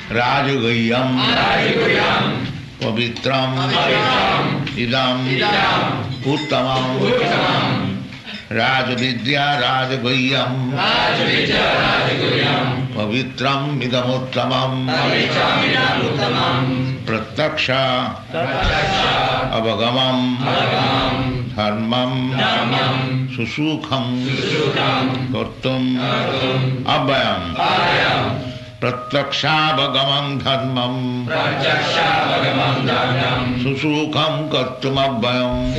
Rajaguhyam Pavitram Idam Uttamam Rajavidya Rajaguhyam Pavitram Idam Uttamam Pratyaksha Avagamam Dharmam Susukham Kartum Abhayam Pratyaksha-vagamam dharmam Susukham kartum abhayam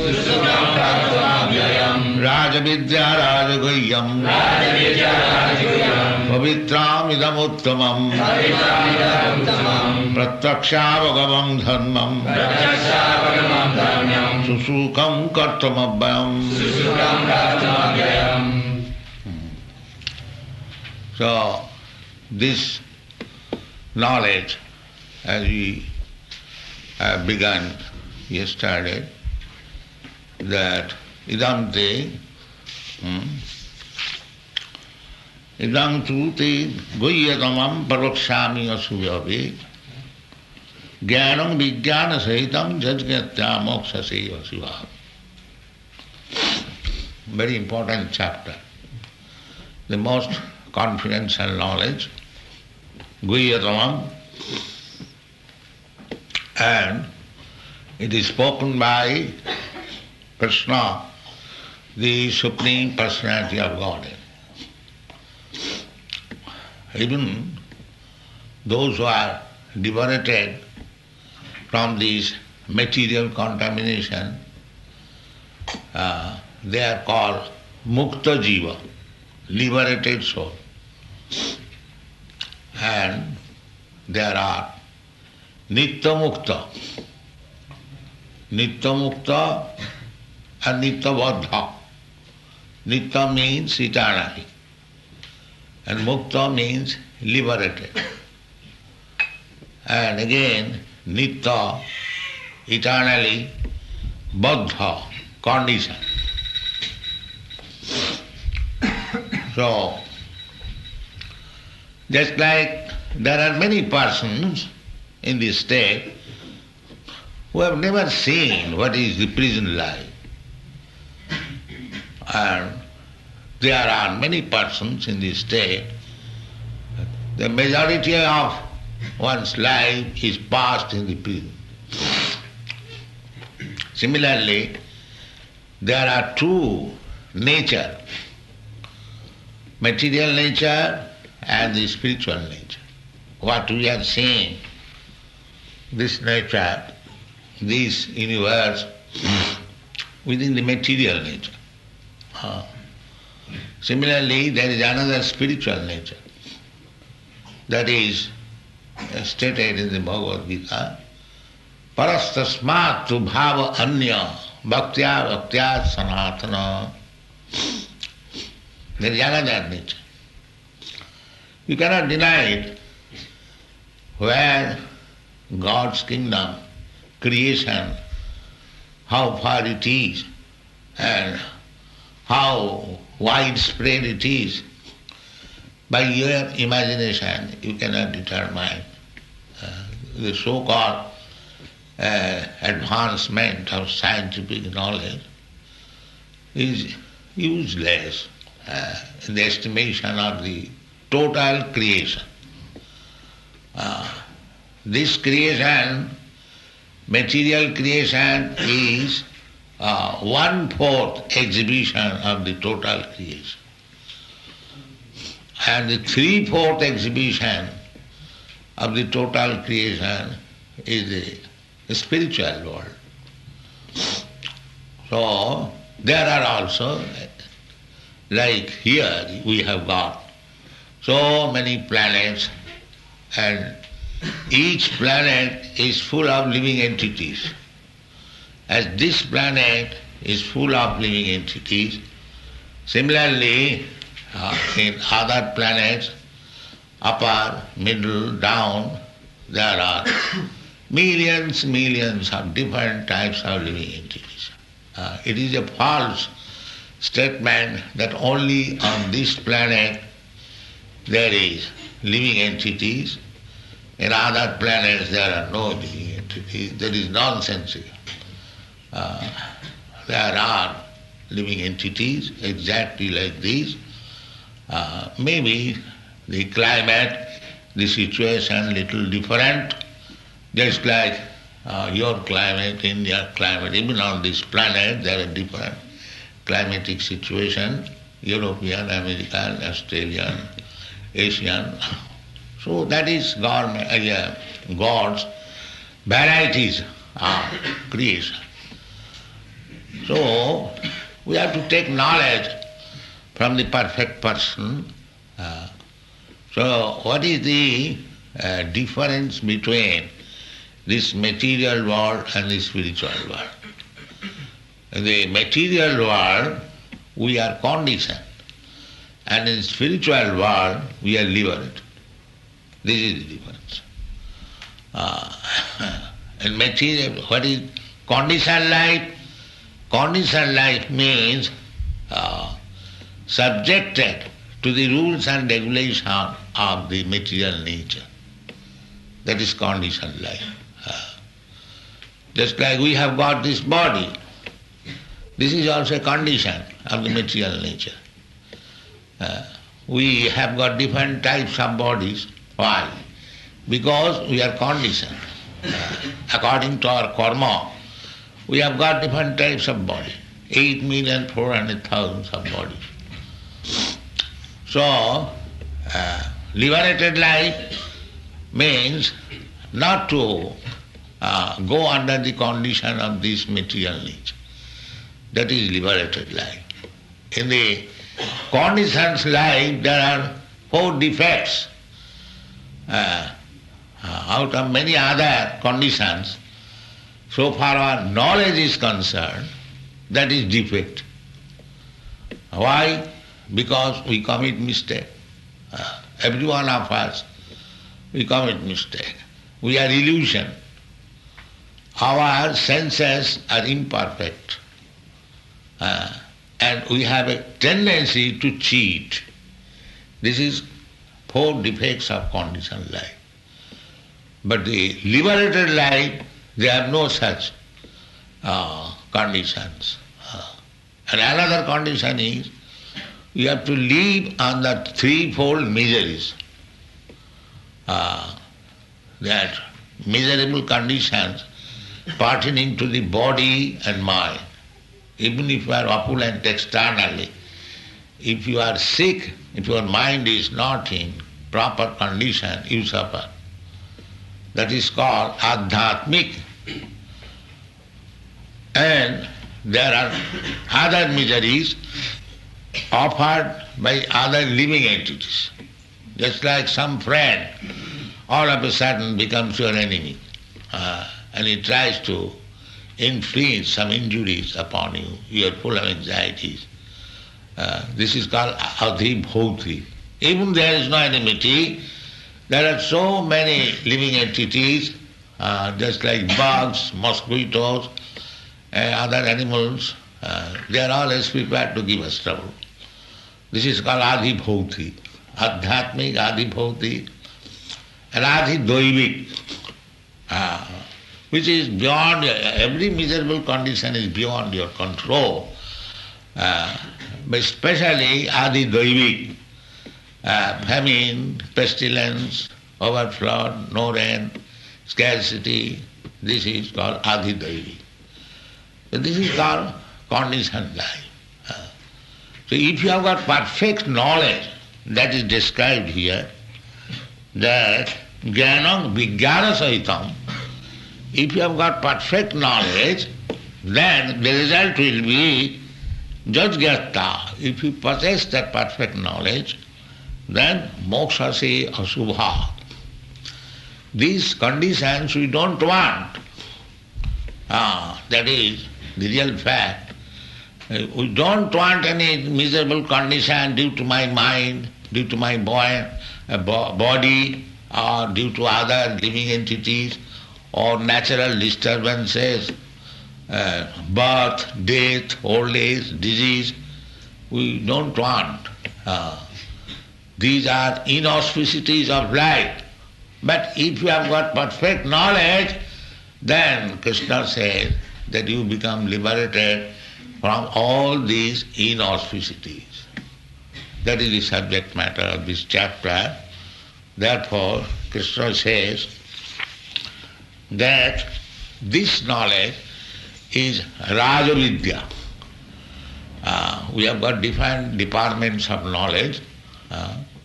Rajavidya rajaguhyam Pavitram idam uttamam Pratyaksha-vagamam dharmam Susukham kartum abhayam. So, this knowledge, as we have begun yesterday, that idam te, idam tu te guhyatamam parvakshami asubhyavi jnanam vijnana sahitam jajñatya moksha seva siva. Very important chapter. The most confidential knowledge, guhyatamam, and it is spoken by Krishna, the Supreme Personality of Godhead. Even those who are liberated from this material contamination, they are called mukta jiva, liberated soul. And there are nitya mukta and nitya baddha. Nitya means eternally and mukta means liberated. And again nitya, eternally, baddha, condition. So, just like there are many persons in this state who have never seen what is the prison life. And there are many persons in this state, the majority of one's life is passed in the prison. Similarly, there are two natures, material nature and the spiritual nature. What we have seen, this nature, this universe, within the material nature. Similarly, there is another spiritual nature that is stated in the Bhagwat Gita. Parastasmat tu bhava anya bhaktya sanatana. There is another nature. You cannot deny it. Where God's kingdom, creation, how far it is and how widespread it is, by your imagination you cannot determine. The so-called advancement of scientific knowledge is useless in the estimation of the total creation. This creation, material creation, is 1/4 exhibition of the total creation. And the 3/4 exhibition of the total creation is the spiritual world. So, there are also, like here we have got so many planets, and each planet is full of living entities. As this planet is full of living entities, similarly in other planets, upper, middle, down, there are millions of different types of living entities. It is a false statement that only on this planet there is living entities, In other planets there are no living entities. That is nonsensical. There are living entities exactly like these. Maybe the climate, the situation little different, just like your climate, India's climate, even on this planet there are different climatic situations, European, American, Australian, Asian. So that is God's varieties of creation. So we have to take knowledge from the perfect person. So what is the difference between this material world and the spiritual world? In the material world we are conditioned, and in the spiritual world we are liberated. This is the difference. In material, what is conditioned life? Conditioned life means subjected to the rules and regulations of the material nature. That is conditioned life. Just like we have got this body, this is also a condition of the material nature. We have got different types of bodies. Why? Because we are conditioned. According to our karma, we have got different types of body. 8,400,000 of bodies. So, liberated life means not to go under the condition of this material nature. That is liberated life. In the conditioned life there are 4 defects. Out of many other conditions, so far our knowledge is concerned, that is defect. Why? Because we commit mistake. Every one of us, we commit mistake. We are illusion. Our senses are imperfect. And we have a tendency to cheat. This is 4 defects of conditioned life. But the liberated life, they have no such conditions. And another condition is, you have to live under 3-fold miseries. That miserable conditions pertaining to the body and mind. Even if you are opulent externally, if you are sick, if your mind is not in proper condition, you suffer. That is called adhyatmic. And there are other miseries offered by other living entities. Just like some friend all of a sudden becomes your enemy, and he tries to inflict some injuries upon you. You are full of anxieties. This is called adhibhauti. Even there is no enmity, there are so many living entities, just like bugs, mosquitoes, other animals, they are always prepared to give us trouble. This is called adhibhauti, adhyatmic, adhibhauti, and adhidoivik, which is beyond, every miserable condition is beyond your control, but especially adhidoivik, famine, pestilence, overflood, no rain, scarcity, this is called adhidoivik. So this is called conditioned life. So if you have got perfect knowledge, that is described here, that jnanam vijnana sahitam, if you have got perfect knowledge, then the result will be jajgyata. If you possess that perfect knowledge, then moksha se asubha. These conditions we don't want. That is the real fact. We don't want any miserable condition due to my mind, due to my body, or due to other living entities, or natural disturbances, birth, death, old age, disease. We don't want. These are inauspicities of life. But if you have got perfect knowledge, then Krishna says that you become liberated from all these inauspicities. That is the subject matter of this chapter. Therefore, Krishna says that this knowledge is Rajavidya. We have got different departments of knowledge,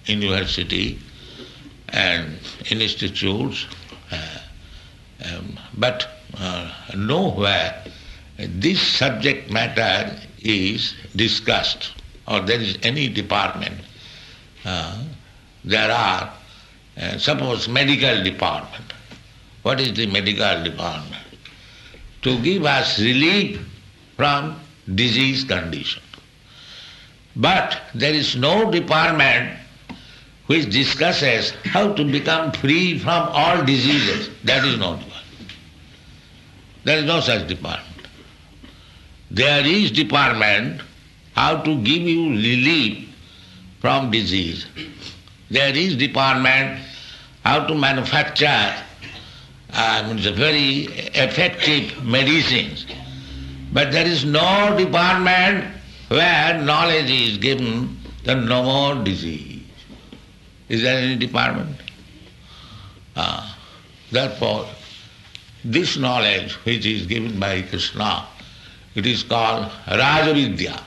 university and institutes, but nowhere this subject matter is discussed, or there is any department. There are, suppose medical department. What is the medical department? To give us relief from disease condition. But there is no department which discusses how to become free from all diseases. That is no department. There is no such department. There is department how to give you relief from disease. There is department how to manufacture very effective medicines. But there is no department where knowledge is given that no more disease. Is there any department? Therefore, this knowledge which is given by Krishna, it is called Rajavidya.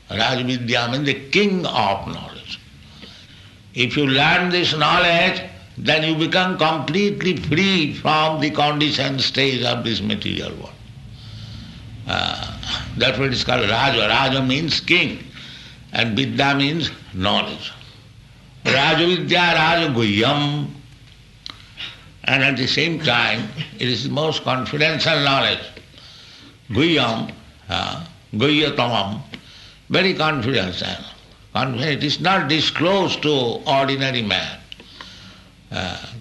Rajavidya means the king of knowledge. If you learn this knowledge, then you become completely free from the conditioned stage of this material world. That's what it is called Raja. Raja means king, and Vidya means knowledge. Rajavidya, Raja Guhyam, and at the same time, it is the most confidential knowledge. Guhyam, Guhyatamam, very confidential. It is not disclosed to ordinary man.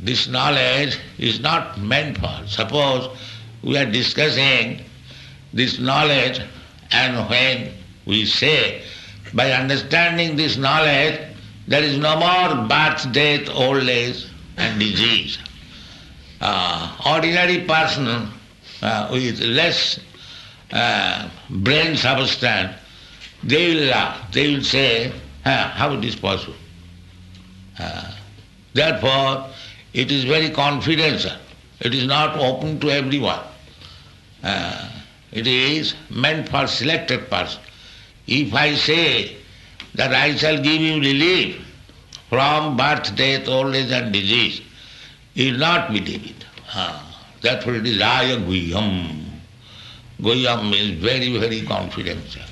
This knowledge is not meant for. Suppose we are discussing this knowledge, and when we say, by understanding this knowledge, there is no more birth, death, old age and disease. Ordinary person with less brain substance, they will say, how it is possible? Therefore, it is very confidential. It is not open to everyone. It is meant for selected person. If I say that I shall give you relief from birth, death, old age and disease, you will not believe it. Therefore it is Raya Guhyam. Guhyam means very, very confidential.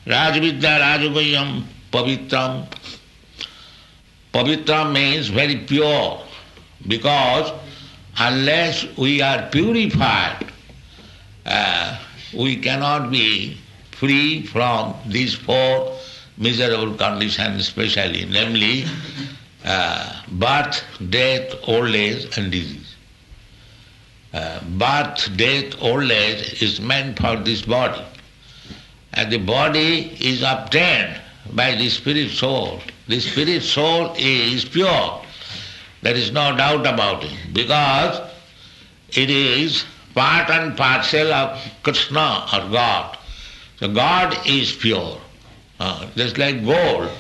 Rajavidya, Raja Guhyam, Pavitram. Pavitra means very pure, because unless we are purified, we cannot be free from these four miserable conditions, especially, namely birth, death, old age and disease. Birth, death, old age is meant for this body, and the body is obtained by the spirit soul. The spirit soul is pure. There is no doubt about it, because it is part and parcel of Krishna or God. So God is pure. Just like gold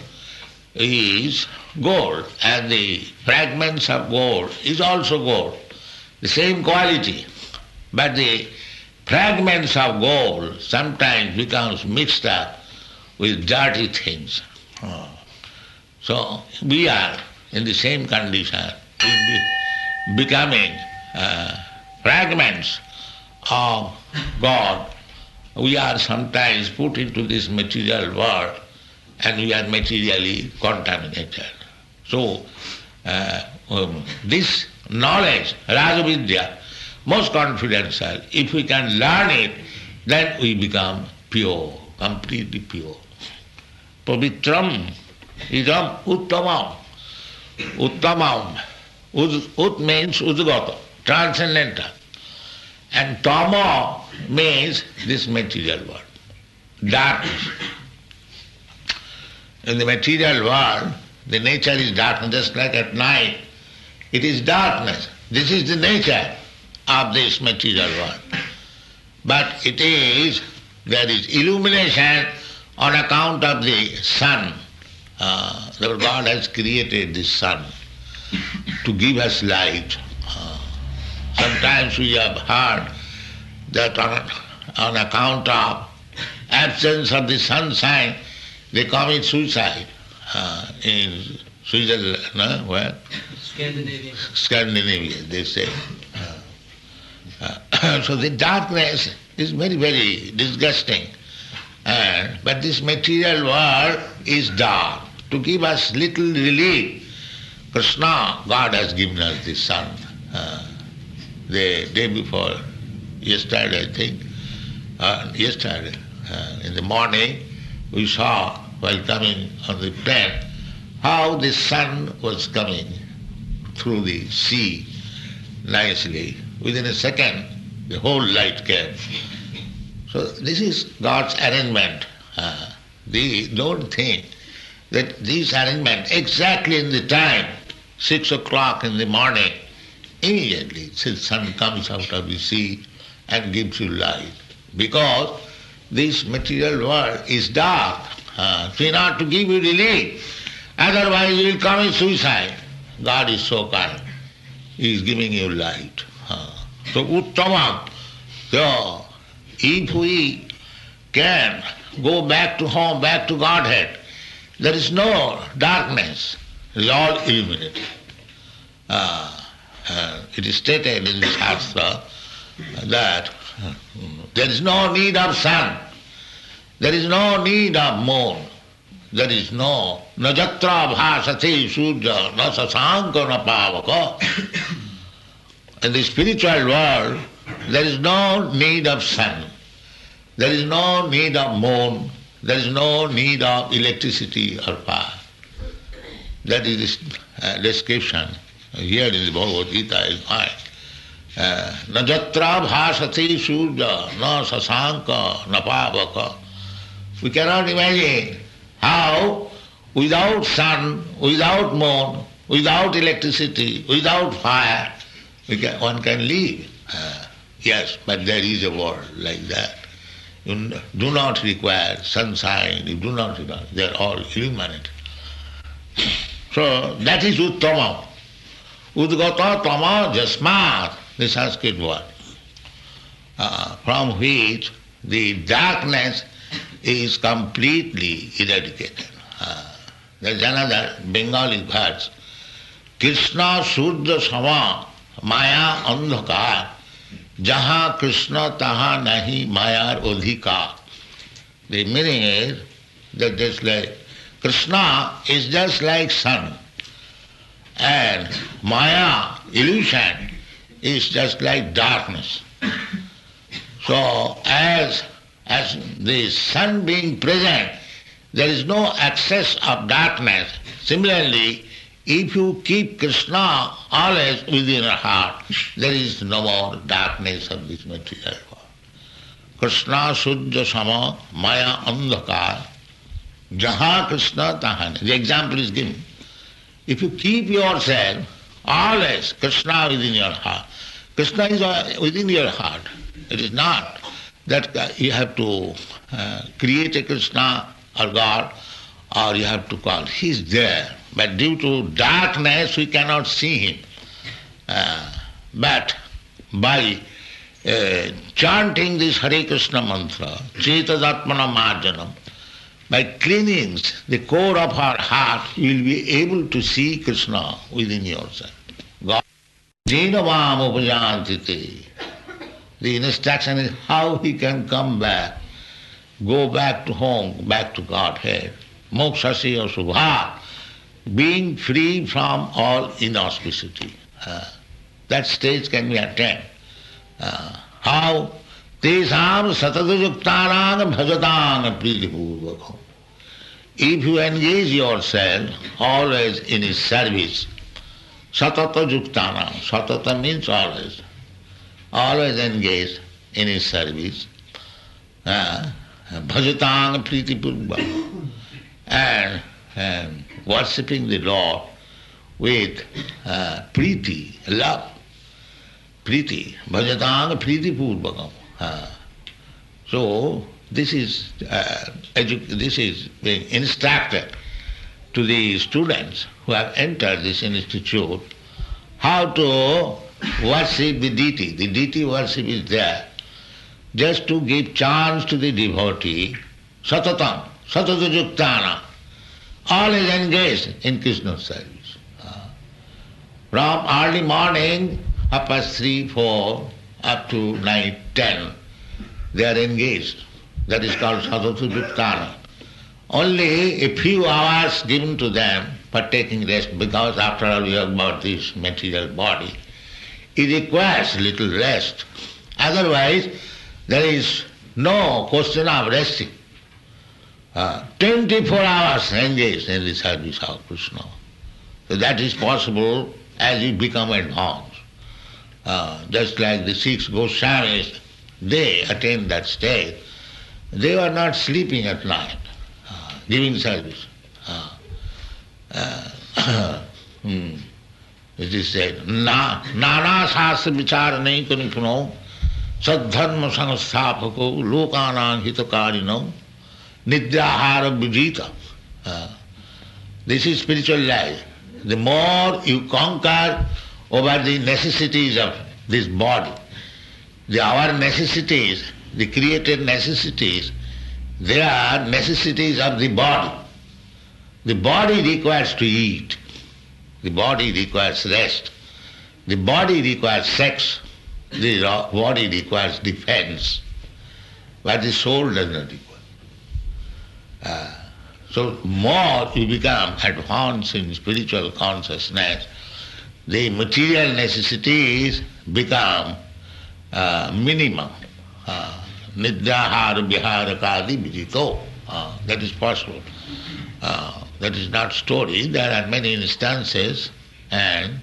is gold, and the fragments of gold is also gold. The same quality. But the fragments of gold sometimes becomes mixed up with dirty things. So we are in the same condition, becoming fragments of God. We are sometimes put into this material world, and we are materially contaminated. So this knowledge, Rajavidya, most confidential, if we can learn it, then we become pure, completely pure. Pavitram idam uttamam. Uttamam. Ut means udgata, transcendental. And tama means this material world, darkness. In the material world, the nature is darkness, just like at night. It is darkness. This is the nature of this material world. But there is illumination on account of the sun. The God has created the sun to give us light. Sometimes we have heard that on account of absence of the sunshine, they commit suicide in Switzerland, no? Where? Scandinavia, they say. So the darkness is very, very disgusting. But this material world is dark. To give us little relief, Krishna, God has given us the sun. The day before, yesterday I think, in the morning, we saw while coming on the plane how the sun was coming through the sea nicely. Within a second, the whole light came. So this is God's arrangement. They don't think that this arrangement, exactly in the time, 6 o'clock in the morning, immediately the sun comes out of the sea and gives you light. Because this material world is dark. So in order to give you relief, otherwise you will commit suicide. God is so kind. He is giving you light. So Uttamam, so if we can go back to home, back to Godhead, there is no darkness. It is all illuminated. It is stated in the Shastra that there is no need of sun, there is no need of moon, there is no najatra bhasati surya na sasanka na pavaka. In the spiritual world, there is no need of sun, there is no need of moon, there is no need of electricity or fire. That is the description here in the Bhagwat Geeta is mine. Na jatra bhasati surya, na sasanka, na pavaka. We cannot imagine how without sun, without moon, without electricity, without fire, one can live. Yes, but there is a world like that. You do not require sunshine, you do not require, they are all illuminated. So that is Uttama. Udgata Tama Jasmat, the Sanskrit word, from which the darkness is completely eradicated. There is another Bengali verse. Krishna Sudra Sama Maya Andhakar Jaha Krishna Taha Nahi Mayar Odhika. The meaning is that just like Krishna is just like sun, and Maya, illusion, is just like darkness. So as the sun being present, there is no access of darkness. Similarly, if you keep Krishna always within your heart, there is no more darkness of this material world. Krishna Sudya Sama Maya Andhakar Jaha Krishna Tahan. The example is given. If you keep yourself always Krishna within your heart, Krishna is within your heart. It is not that you have to create a Krishna or God, or you have to call. He is there. But due to darkness we cannot see him. But by chanting this Hare Krishna mantra, Chetadatmana Marjanam, by cleaning the core of our heart, you will be able to see Krishna within yourself. God. Jenavam upajantite. The instruction is how he can come back, go back to home, back to Godhead. Mokshasi or subha, being free from all inauspicity. That stage can be attained. How? Tesam satadajuktanang bhajatang pritipurvakam. If you engage yourself always in his service, satata juktana, satata means always engaged in his service, bhajatang pritipurvakam, and worshipping the Lord with priti, love. Priti, bhajatang priti purvakam. So this is being instructed to the students who have entered this institute how to worship the deity. The deity worship is there just to give chance to the devotee, satatam, satatajuktana, always engaged in Krishna's service. From early morning, 3, 4, up to night 10, they are engaged. That is called satatajuktana. Only a few hours given to them for taking rest, because after all you have got this material body. It requires little rest. Otherwise, there is no question of resting. 24 hours engaged in the service of Krishna. So that is possible as you become advanced. Just like the 6 Goswamis, they attain that state. They were not sleeping at night, giving service. It is said, Nana Sastra Vicharanai Kunipuno Sadharma Sangasthapako Lokanang Hitakarino Nidyahara Geeta. This is spiritual life. The more you conquer over the necessities of this body, our necessities, the created necessities, they are necessities of the body. The body requires to eat. The body requires rest. The body requires sex. The body requires defense. But the soul does not require. So more you become advanced in spiritual consciousness, the material necessities become minimum. Nidyahara viharakadi vijito. That is possible. That is not story. There are many instances, and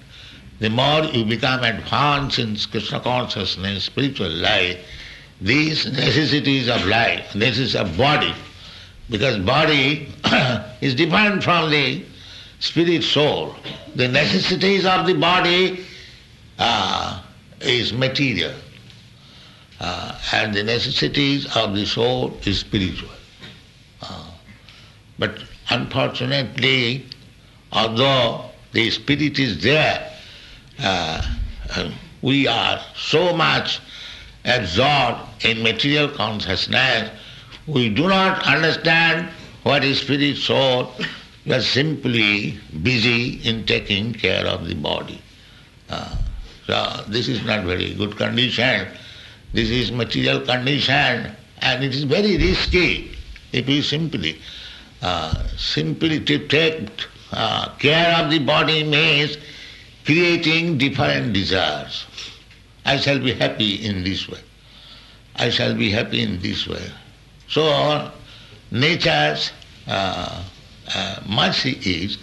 the more you become advanced in Krishna consciousness, spiritual life, these necessities of life, necessities of body, because body is different from the spirit soul. The necessities of the body is material, and the necessities of the soul is spiritual. But unfortunately, although the spirit is there, we are so much absorbed in material consciousness, we do not understand what is spirit soul. We are simply busy in taking care of the body. So this is not very good condition. This is material condition, and it is very risky if you simply to take care of the body means creating different desires. I shall be happy in this way. I shall be happy in this way. So nature's mercy is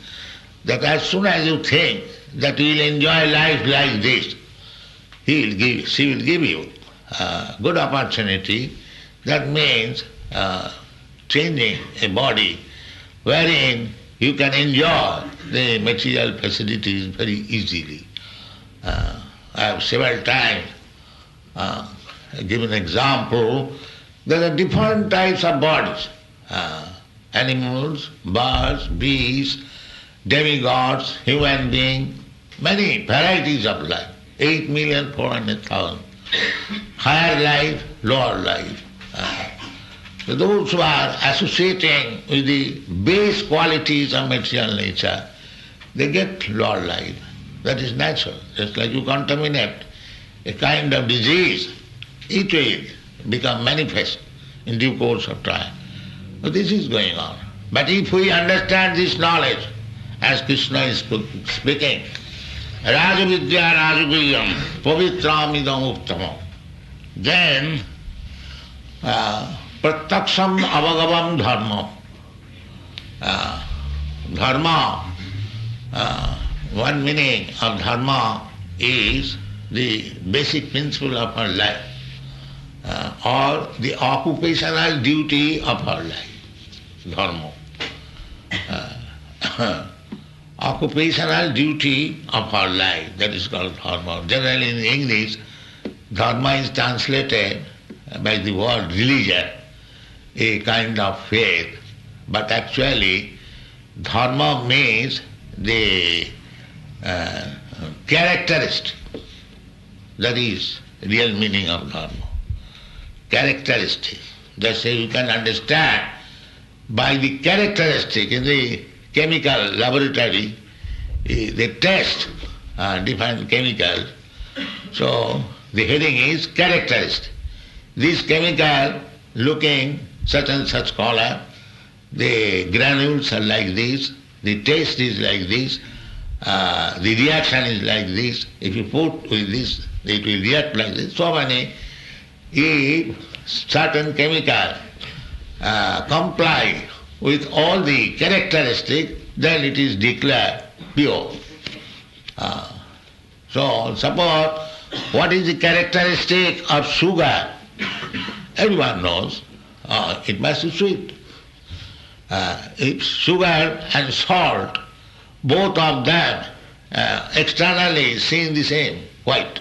that as soon as you think that you will enjoy life like this, she will give you good opportunity. That means changing a body wherein you can enjoy the material facilities very easily. I have several times given example. There are different types of bodies. Animals, birds, beasts, demigods, human beings, many varieties of life. 8,400,000. Higher life, lower life. So those who are associating with the base qualities of material nature, they get lower life. That is natural. Just like you contaminate a kind of disease, it will become manifest in due course of time. So this is going on. But if we understand this knowledge, as Krishna is speaking, Rajavidya Rajaguyam Pavitramidam Uttamam, then Prataksham Avagavam Dharma. Dharma, one meaning of dharma is the basic principle of our life, or the occupational duty of our life. Dharma. occupational duty of our life. That is called dharma. Generally in English, dharma is translated by the word religion, a kind of faith. But actually, dharma means the characteristic. That is real meaning of dharma. Characteristic. That's how you can understand by the characteristic in the chemical laboratory, they test different chemicals. So the heading is characteristic. This chemical looking such and such color, the granules are like this, the taste is like this, the reaction is like this. If you put with this, it will react like this. So many, if certain chemical comply with all the characteristics, then it is declared pure. So suppose what is the characteristic of sugar? Everyone knows it must be sweet. If sugar and salt, both of them externally seem the same, white.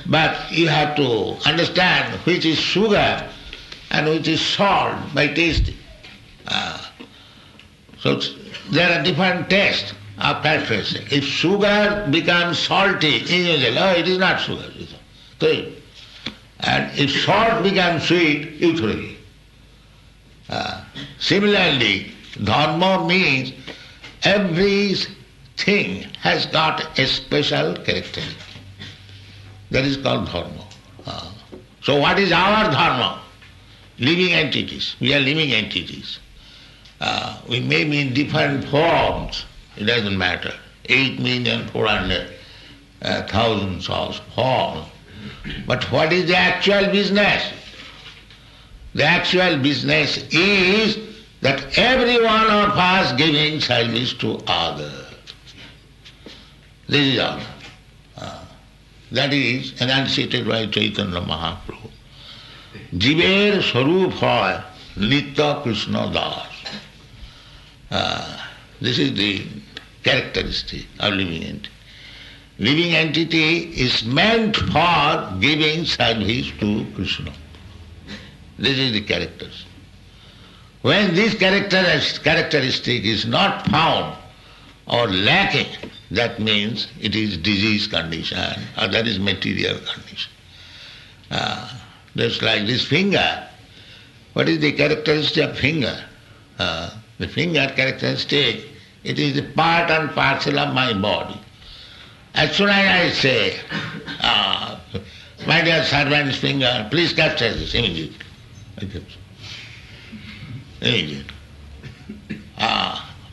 But you have to understand which is sugar and which is salt by tasting. So there are different tastes of characteristics. If sugar becomes salty, you say, oh, it is not sugar. Throw it. And if salt becomes sweet, you throw it. Similarly, dharma means everything has got a special characteristic. That is called dharma. So what is our dharma? Living entities. We are living entities. We may be in different forms. It doesn't matter. 8,400,000 of forms. But what is the actual business? The actual business is that every one of us giving service to others. This is all. That is enunciated by Chaitanya Mahaprabhu. Jiver Swarup hoy Nitya Krishna Das. This is the characteristic of living entity. Living entity is meant for giving service to Krishna. This is the characters. When this characteristic is not found or lacking, that means it is disease condition or that is material condition. Just like this finger. What is the characteristic of finger? The finger characteristic, it is a part and parcel of my body. As soon as I say, my dear servant's finger, please capture this immediately. Immediately.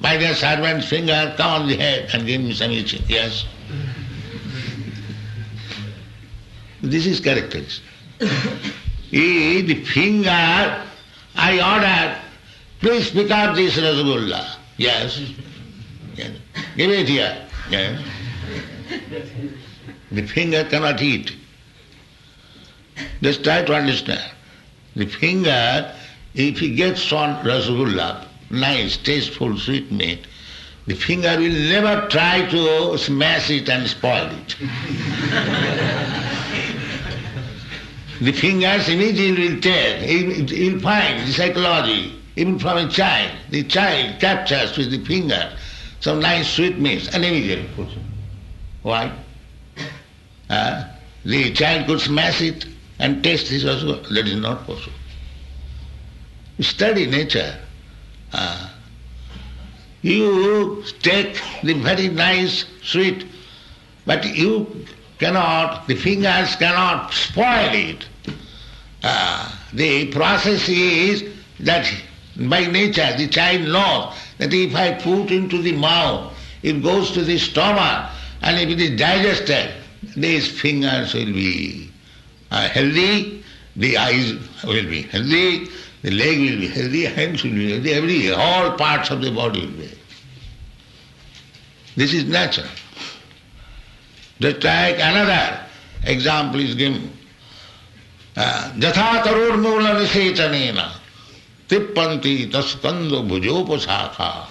My dear servant's finger, come on the head and give me some itching. Yes. This is characteristic. The finger, I ordered, please pick up this rasgulla. Yes. Yes. Give it here. Yes. The finger cannot eat. Just try to understand. The finger, if he gets on rasgulla, nice, tasteful sweetmeat, the finger will never try to smash it and spoil it. The fingers immediately will take, he will find the psychology, even from a child. The child captures with the finger some nice sweetmeats and immediately puts it. Why? The child could smash it and taste this also. That is not possible. Study nature. You take the very nice sweet, but you cannot, the fingers cannot spoil it. The process is that by nature the child knows that if I put into the mouth, it goes to the stomach, and if it is digested, these fingers will be healthy, the eyes will be healthy, the leg will be healthy, hands will be healthy, all parts of the body will be healthy. This is nature. Just like another example is given. Jatha tarur mula nisechanena tippanti taskando bhujopasakha.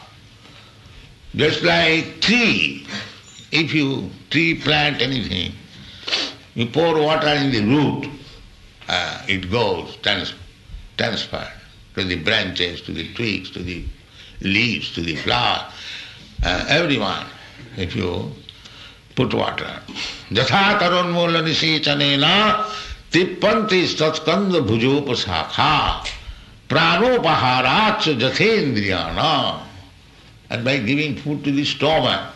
Just like tree, if you plant anything, you pour water in the root, it goes, transferred to the branches, to the twigs, to the leaves, to the flower, everyone, if you put water. Jatha taranmula nisechanena tippanti tatskanda bhujopasakha pranopaharach jathendriyana. And by giving food to the stomach,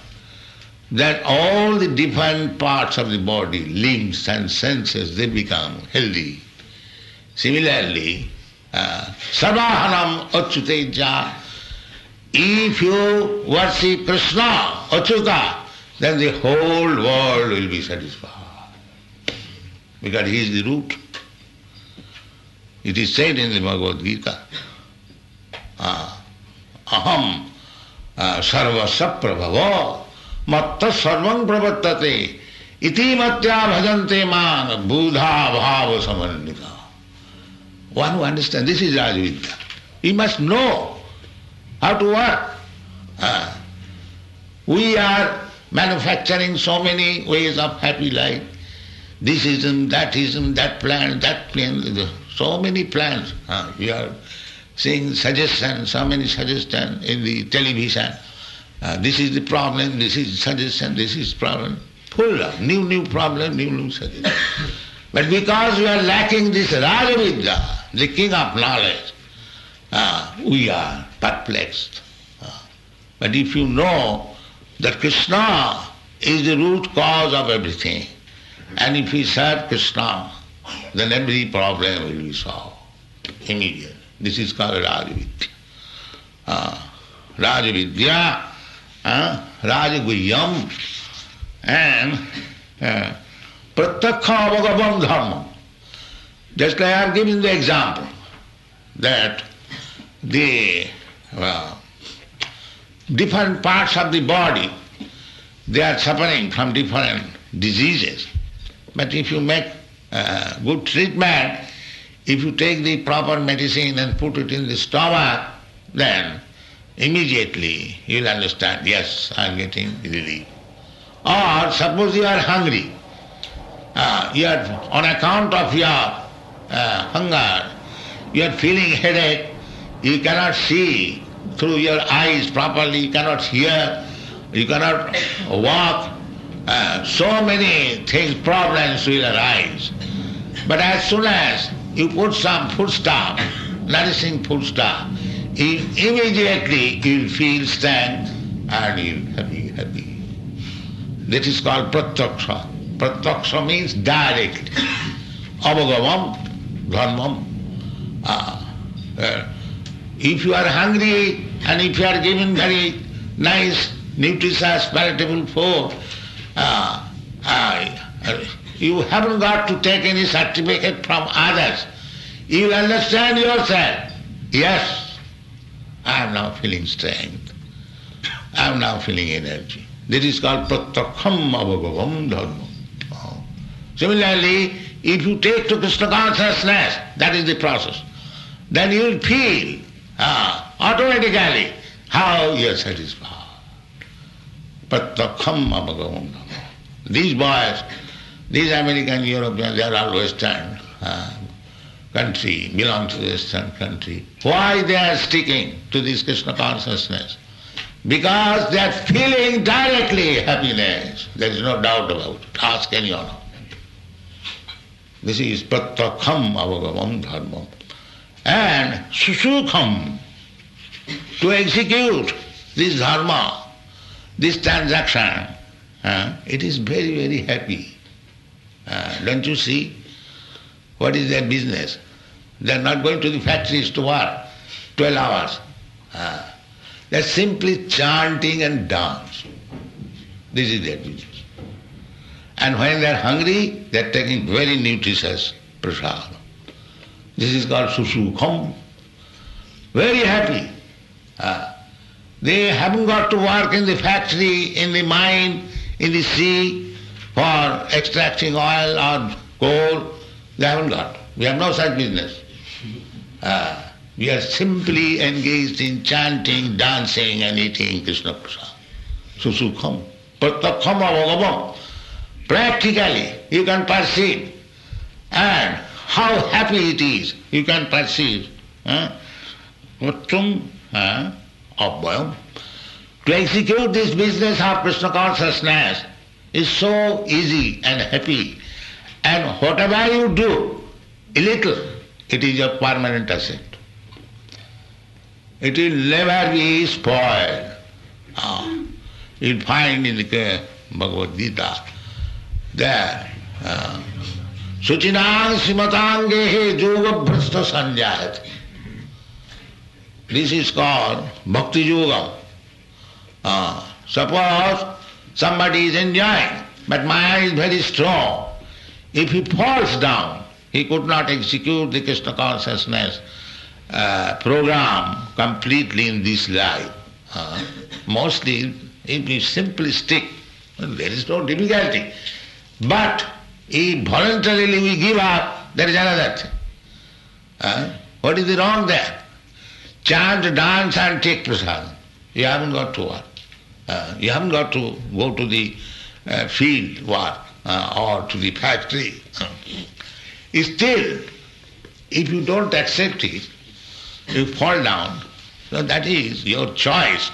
that all the different parts of the body, limbs and senses, they become healthy. Similarly, sarvahanam achyuteja, if you worship Krishna, Achyuta, then the whole world will be satisfied. Because he is the root. It is said in the Bhagwat Geeta, aham sarvasya prabhavo matta sarvam pravattate iti matya bhajante man buddha bhava samannita. One who understands, this is Rajavidya. He must know how to work. We are manufacturing so many ways of happy life. Thisism, that plan, so many plans. We are seeing suggestions, so many suggestions in the television. This is the problem, this is suggestion, this is problem. Full of new problem, new suggestion. But because we are lacking this Rajavidya, the king of knowledge, we are perplexed. But if you know that Krishna is the root cause of everything, and if we serve Krishna, then every problem will be solved immediately. This is called Rajavidya. Rajavidya, Rajaguhyam, and Pratyakha Bhagavam Dharma. Just like I have given the example that the different parts of the body, they are suffering from different diseases. But if you make good treatment, if you take the proper medicine and put it in the stomach, then immediately you will understand, yes, I am getting relief. Or suppose you are hungry, you are, on account of your hunger, you are feeling headache, you cannot see through your eyes properly, you cannot hear, you cannot walk, so many things, problems will arise. But as soon as you put some foodstuff, nourishing foodstuff, immediately you will feel strength and you will be happy. That is called pratyaksha. Pratyaksha means direct. Avagavam, dharmam. If you are hungry and if you are given very nice, nutritious, palatable food, you haven't got to take any certificate from others. You will understand yourself. Yes, I am now feeling strength. I am now feeling energy. This is called pratyakham avagavam dharmam. Similarly, if you take to Krishna consciousness, that is the process, then you will feel automatically how you are satisfied. Pratyakham avagavam dharmam. These boys, these American, Europeans, they are all Western country, belong to the Western country. Why they are sticking to this Krishna consciousness? Because they are feeling directly happiness. There is no doubt about it. Ask anyone. This is pratyakham avagavam dharmam. And susukham, to execute this dharma, this transaction, it is very, very happy. Don't you see? What is their business? They are not going to the factories to work 12 hours. They are simply chanting and dancing. This is their business. And when they are hungry, they are taking very nutritious prasad. This is called susukham. Very happy. They haven't got to work in the factory, in the mine, in the sea for extracting oil or coal. They haven't got. We have no such business. We are simply engaged in chanting, dancing and eating Krishna prasad. susukham, pratakham avagavam. Practically you can perceive, and how happy it is you can perceive. Uttam abhayam. To execute this business of Krishna consciousness is so easy and happy. And whatever you do, a little, it is your permanent asset. It will never be spoiled. You'll find in the Bhagwat Geeta there, Suchinang simatangehe yoga bhrasta sanjayati. This is called bhakti yoga. Suppose somebody is enjoying, but Maya is very strong. If he falls down, he could not execute the Krishna consciousness program completely in this life. Mostly, if you simply stick, there is no difficulty. But if voluntarily we give up, there is another thing. What is the wrong there? Chant, dance and take prasad. You haven't got to work. You haven't got to go to the field work or to the factory. Still, if you don't accept it, you fall down. So that is your choice.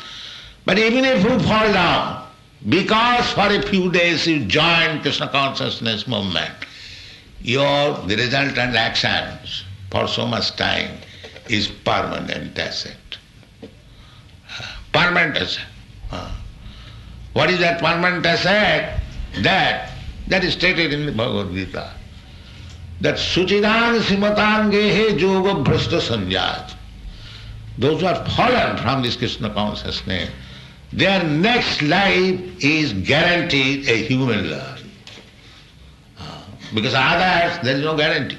But even if you fall down, because for a few days you join Krishna consciousness movement, the resultant actions for so much time is permanent asset. Permanent asset. What is that permanent asset? That is stated in the Bhagavad Gita. That suchidang simatangehe yoga bhrasta sanjat. Those who are fallen from this Krishna consciousness, their next life is guaranteed a human life. Because others, there is no guarantee.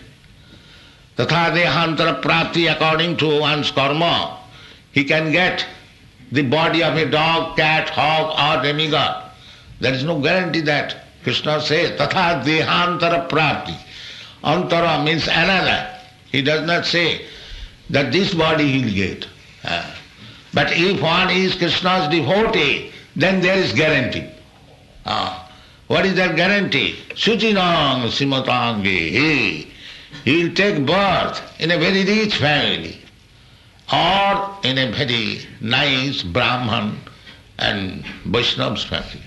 Tatha dehantara prapti, according to one's karma, he can get the body of a dog, cat, hog or demigod. There is no guarantee that. Krishna says, Tatha dehantara prapti. Antara means another. He does not say that this body he will get. But if one is Krishna's devotee, then there is guarantee. What is that guarantee? Suchinang simatange. He will take birth in a very rich family or in a very nice Brahman and Vaishnav's family.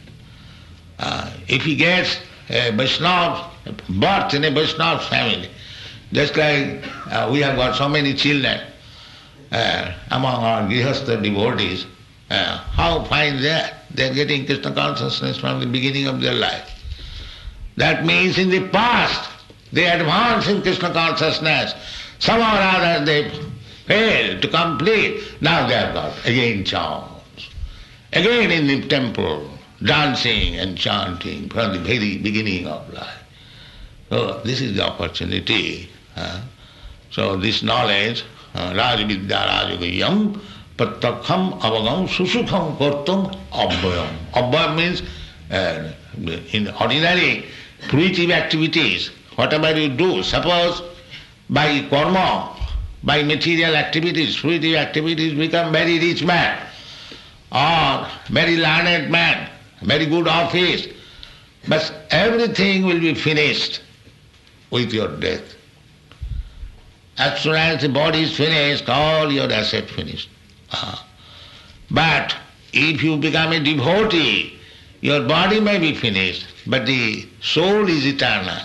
If he gets a Vaishnav, birth in a Vaishnav's family, just like we have got so many children among our Grihastha devotees, how fine they are. They are getting Krishna consciousness from the beginning of their life. That means in the past they advance in Krishna consciousness. Somehow or other they failed to complete. Now they have got again chants. Again in the temple, dancing and chanting from the very beginning of life. So this is the opportunity. So this knowledge, Rajvidya Rajagayam, Pratakham Avagam Susukham Kortum Abhayam. Abhayam means in ordinary fruitive activities, whatever you do, suppose by karma, by material activities, fruitive activities, become very rich man or very learned man, very good office, but everything will be finished with your death. As soon as the body is finished, all your asset finished. But if you become a devotee, your body may be finished, but the soul is eternal.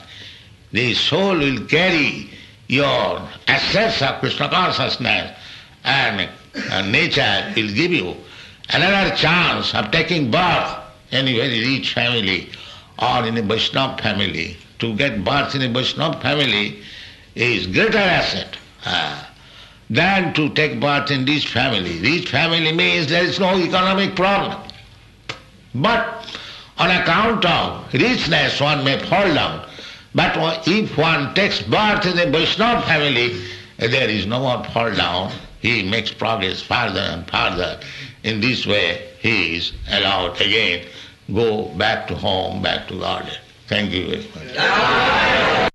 The soul will carry your assets of Krishna consciousness, and nature will give you another chance of taking birth in a very rich family or in a Vaishnava family. To get birth in a Vaishnava family is greater asset than to take birth in rich family. Rich family means there is no economic problem. But on account of richness one may fall down. But if one takes birth in a Vaishnava family, there is no more fall down. He makes progress further and further. In this way he is allowed again go back to home, back to garden. Thank you very much.